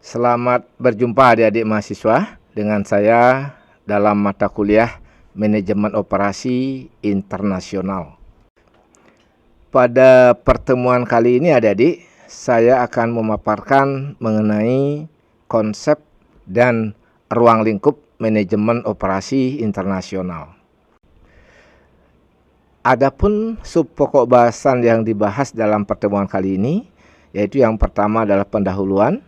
Selamat berjumpa adik-adik mahasiswa dengan saya dalam mata kuliah Manajemen Operasi Internasional. Pada pertemuan kali ini adik-adik, saya akan memaparkan mengenai konsep dan ruang lingkup manajemen operasi internasional. Adapun sub pokok bahasan yang dibahas dalam pertemuan kali ini, yaitu yang pertama adalah pendahuluan,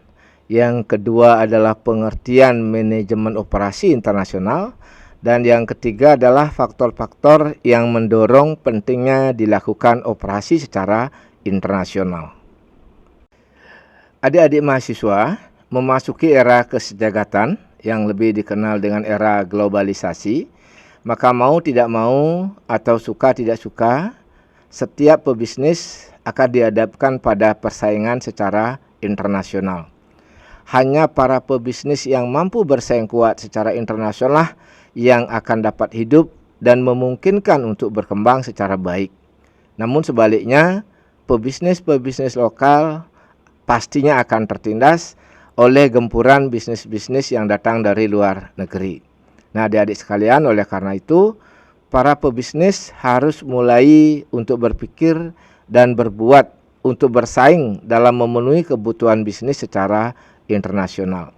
yang kedua adalah pengertian manajemen operasi internasional, dan yang ketiga adalah faktor-faktor yang mendorong pentingnya dilakukan operasi secara internasional. Adik-adik mahasiswa memasuki era kesejahtatan yang lebih dikenal dengan era globalisasi, maka mau tidak mau atau suka tidak suka, setiap pebisnis akan dihadapkan pada persaingan secara internasional. Hanya para pebisnis yang mampu bersaing kuat secara internasional yang akan dapat hidup dan memungkinkan untuk berkembang secara baik. Namun sebaliknya, pebisnis-pebisnis lokal pastinya akan tertindas oleh gempuran bisnis-bisnis yang datang dari luar negeri. Nah, adik-adik sekalian, oleh karena itu, para pebisnis harus mulai untuk berpikir dan berbuat untuk bersaing dalam memenuhi kebutuhan bisnis secara internasional.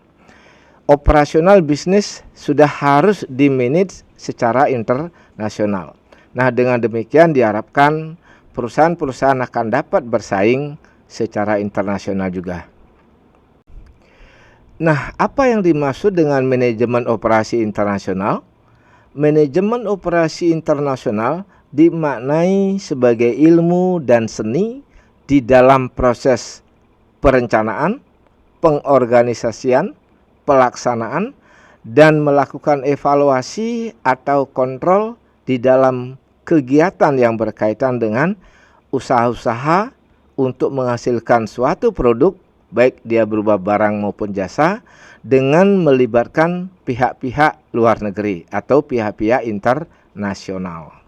Operasional bisnis sudah harus dimanage secara internasional. Nah, dengan demikian diharapkan perusahaan-perusahaan akan dapat bersaing secara internasional juga. Nah, apa yang dimaksud dengan manajemen operasi internasional? Manajemen operasi internasional dimaknai sebagai ilmu dan seni di dalam proses perencanaan, pengorganisasian, pelaksanaan, dan melakukan evaluasi atau kontrol di dalam kegiatan yang berkaitan dengan usaha-usaha untuk menghasilkan suatu produk, baik dia berupa barang maupun jasa, dengan melibatkan pihak-pihak luar negeri atau pihak-pihak internasional.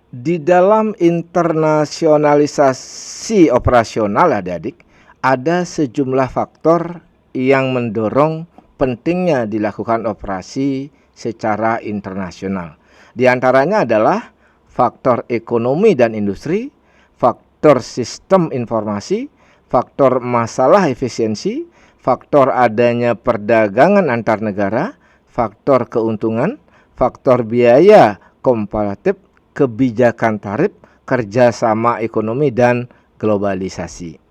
Di dalam internasionalisasi operasional adik-adik, ada sejumlah faktor yang mendorong pentingnya dilakukan operasi secara internasional. Di antaranya adalah faktor ekonomi dan industri, faktor sistem informasi, faktor masalah efisiensi, faktor adanya perdagangan antar negara, faktor keuntungan, faktor biaya komparatif, kebijakan tarif, kerjasama ekonomi, dan globalisasi.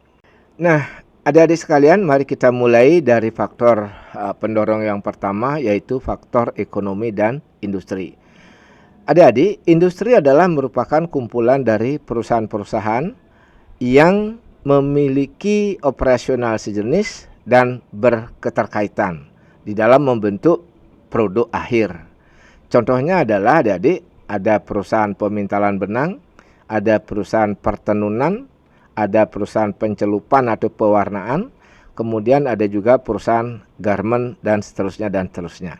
Nah, adik-adik sekalian, mari kita mulai dari faktor pendorong yang pertama, yaitu faktor ekonomi dan industri. Adik-adik, industri adalah merupakan kumpulan dari perusahaan-perusahaan yang memiliki operasional sejenis dan berketerkaitan di dalam membentuk produk akhir. Contohnya adalah adik-adik, ada perusahaan pemintalan benang, ada perusahaan pertenunan, ada perusahaan pencelupan atau pewarnaan, kemudian ada juga perusahaan garment dan seterusnya dan seterusnya.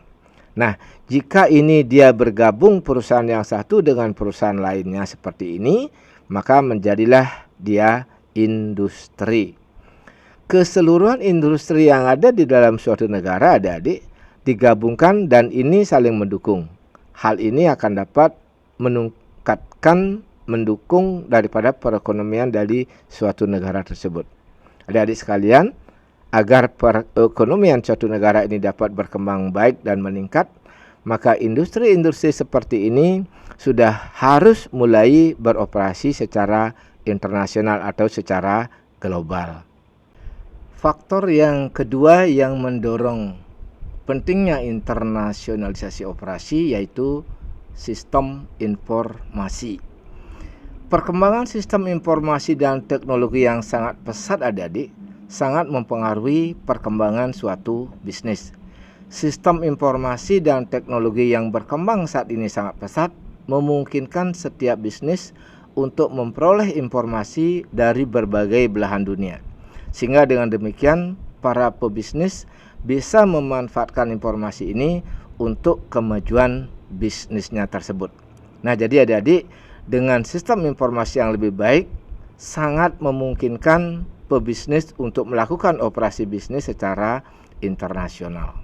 Nah, jika ini dia bergabung perusahaan yang satu dengan perusahaan lainnya seperti ini, maka menjadilah dia industri. Keseluruhan industri yang ada di dalam suatu negara adik-adik digabungkan dan ini saling mendukung. Hal ini akan dapat mendukung daripada perekonomian dari suatu negara tersebut. Adik-adik sekalian, agar perekonomian suatu negara ini dapat berkembang baik dan meningkat, maka industri-industri seperti ini sudah harus mulai beroperasi secara internasional atau secara global. Faktor yang kedua yang mendorong pentingnya internasionalisasi operasi yaitu sistem informasi. Perkembangan sistem informasi dan teknologi yang sangat pesat adik-adik sangat mempengaruhi perkembangan suatu bisnis. Sistem informasi dan teknologi yang berkembang saat ini sangat pesat memungkinkan setiap bisnis untuk memperoleh informasi dari berbagai belahan dunia. Sehingga dengan demikian para pebisnis bisa memanfaatkan informasi ini untuk kemajuan bisnisnya tersebut. Nah, jadi adik-adik, dengan sistem informasi yang lebih baik, sangat memungkinkan pebisnis untuk melakukan operasi bisnis secara internasional.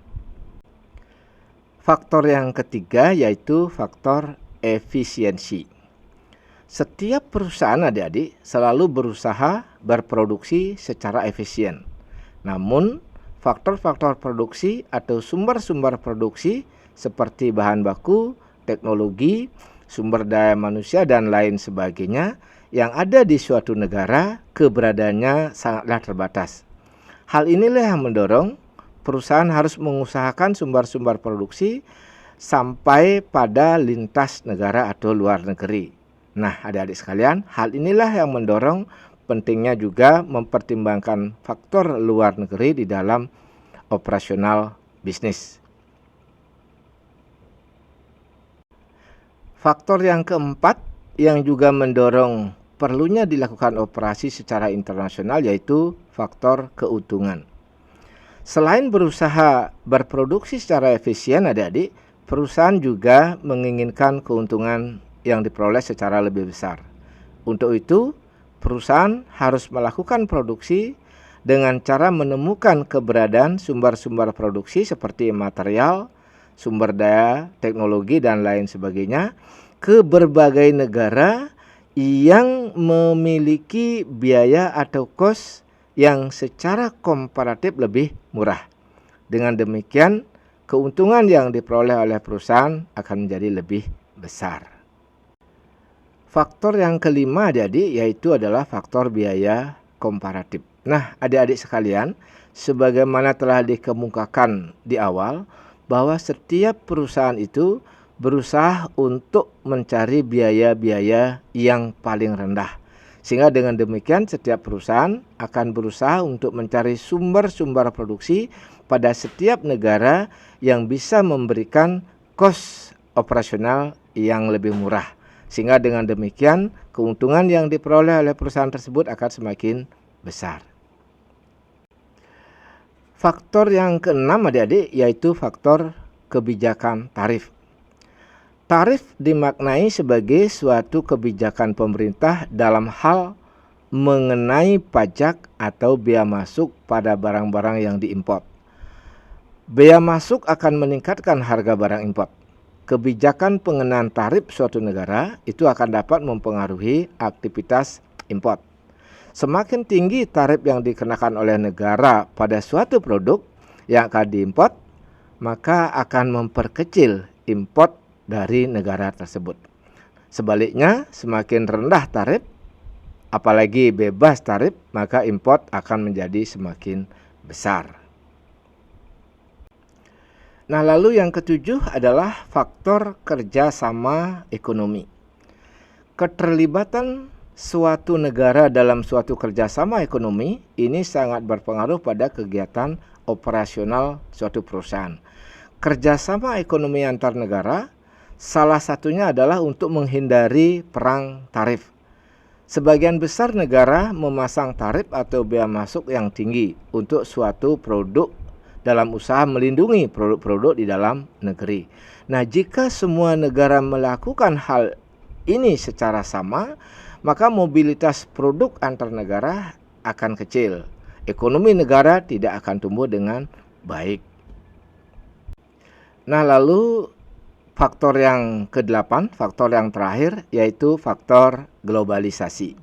Faktor yang ketiga yaitu faktor efisiensi. Setiap perusahaan adik-adik selalu berusaha berproduksi secara efisien. Namun, faktor-faktor produksi atau sumber-sumber produksi seperti bahan baku, teknologi, sumber daya manusia, dan lain sebagainya yang ada di suatu negara keberadaannya sangatlah terbatas. Hal inilah yang mendorong perusahaan harus mengusahakan sumber-sumber produksi sampai pada lintas negara atau luar negeri. Nah, adik-adik sekalian, hal inilah yang mendorong pentingnya juga mempertimbangkan faktor luar negeri di dalam operasional bisnis. Faktor yang keempat yang juga mendorong perlunya dilakukan operasi secara internasional yaitu faktor keuntungan. Selain berusaha berproduksi secara efisien, adik-adik, perusahaan juga menginginkan keuntungan yang diperoleh secara lebih besar. Untuk itu, perusahaan harus melakukan produksi dengan cara menemukan keberadaan sumber-sumber produksi seperti material, sumber daya, teknologi, dan lain sebagainya ke berbagai negara yang memiliki biaya atau kos yang secara komparatif lebih murah. Dengan demikian, keuntungan yang diperoleh oleh perusahaan akan menjadi lebih besar. Faktor yang kelima adik-adik yaitu adalah faktor biaya komparatif. Nah, adik-adik sekalian, sebagaimana telah dikemukakan di awal, bahwa setiap perusahaan itu berusaha untuk mencari biaya-biaya yang paling rendah. Sehingga dengan demikian setiap perusahaan akan berusaha untuk mencari sumber-sumber produksi pada setiap negara yang bisa memberikan kos operasional yang lebih murah. Sehingga dengan demikian keuntungan yang diperoleh oleh perusahaan tersebut akan semakin besar. Faktor yang keenam adik-adik yaitu faktor kebijakan tarif. Tarif dimaknai sebagai suatu kebijakan pemerintah dalam hal mengenai pajak atau bea masuk pada barang-barang yang diimpor. Bea masuk akan meningkatkan harga barang impor. Kebijakan pengenaan tarif suatu negara itu akan dapat mempengaruhi aktivitas impor. Semakin tinggi tarif yang dikenakan oleh negara pada suatu produk yang akan diimpor, maka akan memperkecil impor dari negara tersebut. Sebaliknya, semakin rendah tarif, apalagi bebas tarif, maka impor akan menjadi semakin besar. Nah, lalu yang ketujuh adalah faktor kerjasama ekonomi. Keterlibatan suatu negara dalam suatu kerjasama ekonomi ini sangat berpengaruh pada kegiatan operasional suatu perusahaan. Kerjasama ekonomi antar negara salah satunya adalah untuk menghindari perang tarif. Sebagian besar negara memasang tarif atau bea masuk yang tinggi untuk suatu produk dalam usaha melindungi produk-produk di dalam negeri. Nah, jika semua negara melakukan hal ini secara sama, maka mobilitas produk antar negara akan kecil. Ekonomi negara tidak akan tumbuh dengan baik. Nah, lalu faktor yang ke-8, faktor yang terakhir, yaitu faktor globalisasi.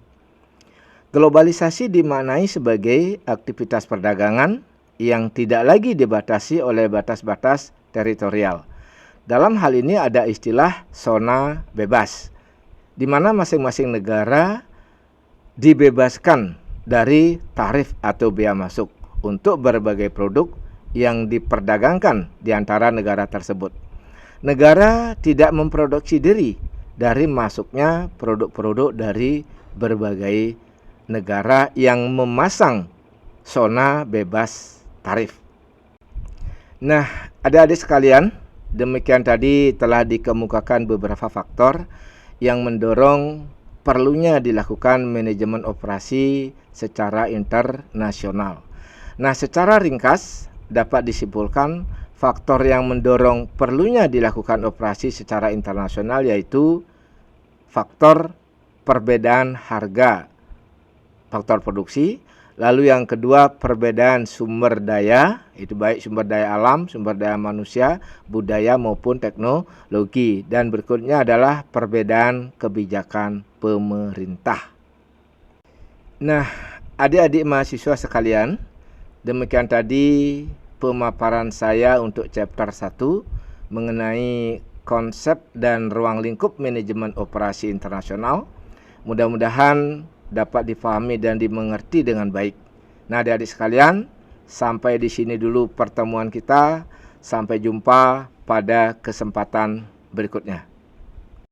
Globalisasi dimaknai sebagai aktivitas perdagangan yang tidak lagi dibatasi oleh batas-batas teritorial. Dalam hal ini ada istilah zona bebas, di mana masing-masing negara dibebaskan dari tarif atau bea masuk untuk berbagai produk yang diperdagangkan di antara negara tersebut. Negara tidak memproduksi diri dari masuknya produk-produk dari berbagai negara yang memasang zona bebas tarif. Nah, adik-adik sekalian, demikian tadi telah dikemukakan beberapa faktor yang mendorong perlunya dilakukan manajemen operasi secara internasional. Nah, secara ringkas dapat disimpulkan faktor yang mendorong perlunya dilakukan operasi secara internasional yaitu faktor perbedaan harga, faktor produksi, Lalu yang kedua, perbedaan sumber daya, itu baik sumber daya alam, sumber daya manusia, budaya maupun teknologi. Dan berikutnya adalah perbedaan kebijakan pemerintah. Nah, adik-adik mahasiswa sekalian, demikian tadi pemaparan saya untuk chapter 1 mengenai konsep dan ruang lingkup manajemen operasi internasional. Mudah-mudahan dapat difahami dan dimengerti dengan baik. Nah, adik-adik sekalian, sampai di sini dulu pertemuan kita. Sampai jumpa pada kesempatan berikutnya.